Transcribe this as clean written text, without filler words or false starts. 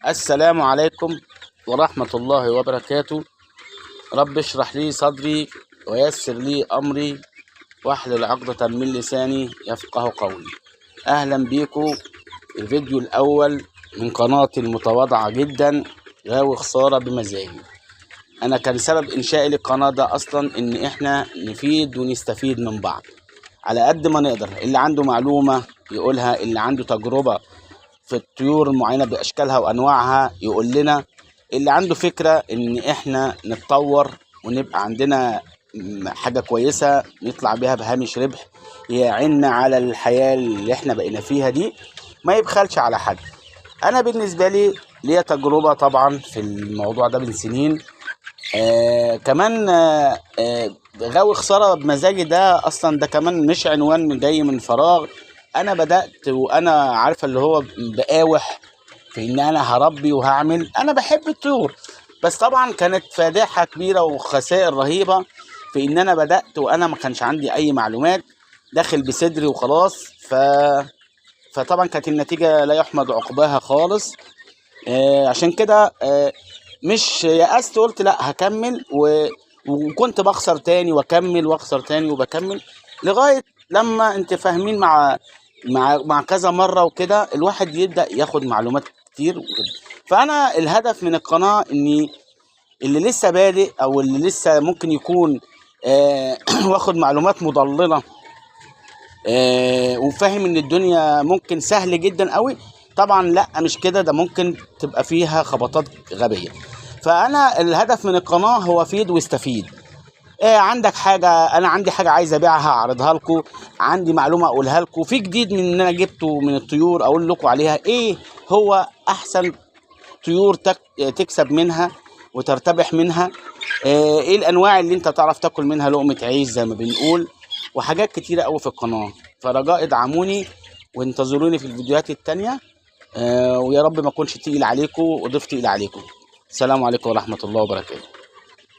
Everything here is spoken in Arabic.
السلام عليكم ورحمة الله وبركاته. رب اشرح لي صدري ويسر لي أمري واحلل عقدة من لساني يفقه قولي. أهلا بيكم الفيديو الأول من قناتي المتواضعة جدا غاوي خسارة بمزاجي. أنا كان سبب إنشائي للقناة ده أصلا إن إحنا نفيد ونستفيد من بعض على قد ما نقدر. اللي عنده معلومة يقولها، اللي عنده تجربة في الطيور المعينة بأشكالها وأنواعها يقول لنا، اللي عنده فكرة إن إحنا نتطور ونبقى عندنا حاجة كويسة نطلع بيها بهامش ربح يعيننا على الحياة اللي إحنا بقينا فيها دي، ما يبخلش على حد. أنا بالنسبة لي ليا تجربة طبعا في الموضوع ده من سنين. كمان غاوي خسارة بمزاجي ده أصلا ده كمان مش عنوان جاي من فراغ. أنا بدأت وأنا عارفة اللي هو بقاوح في إن أنا هربي وهعمل. أنا بحب الطيور، بس طبعا كانت فادحة كبيرة وخسائر رهيبة في إن أنا بدأت وأنا ما كانش عندي أي معلومات، داخل بصدري وخلاص. فطبعا كانت النتيجة لا يحمد عقباها خالص. عشان كده مش يأست، قلت لا هكمل وكنت بخسر تاني واكمل واخسر تاني وبكمل لغايه لما انت فاهمين مع كذا مره وكده الواحد يبدا ياخد معلومات كتير وكده. فانا الهدف من القناه اني اللي لسه بادئ او اللي لسه ممكن يكون واخد معلومات مضلله وفاهم ان الدنيا ممكن سهل جدا قوي. طبعا لا مش كده، ده ممكن تبقى فيها خبطات غبيه. فانا الهدف من القناه هو فيد واستفيد. عندك حاجه، انا عندي حاجه عايز ابيعها اعرضها لكم، عندي معلومه اقولها لكم، في جديد من ان انا جبته من الطيور اقول لكم عليها ايه هو احسن طيور تكسب منها وترتبح منها، ايه الانواع اللي انت تعرف تاكل منها لقمه عيش زي ما بنقول، وحاجات كتيره قوي في القناه. فرجاء ادعموني وانتظروني في الفيديوهات التانيه. ويا رب ما اكونش تقيل عليكم وضيف تقيل عليكم. السلام عليكم ورحمه الله وبركاته.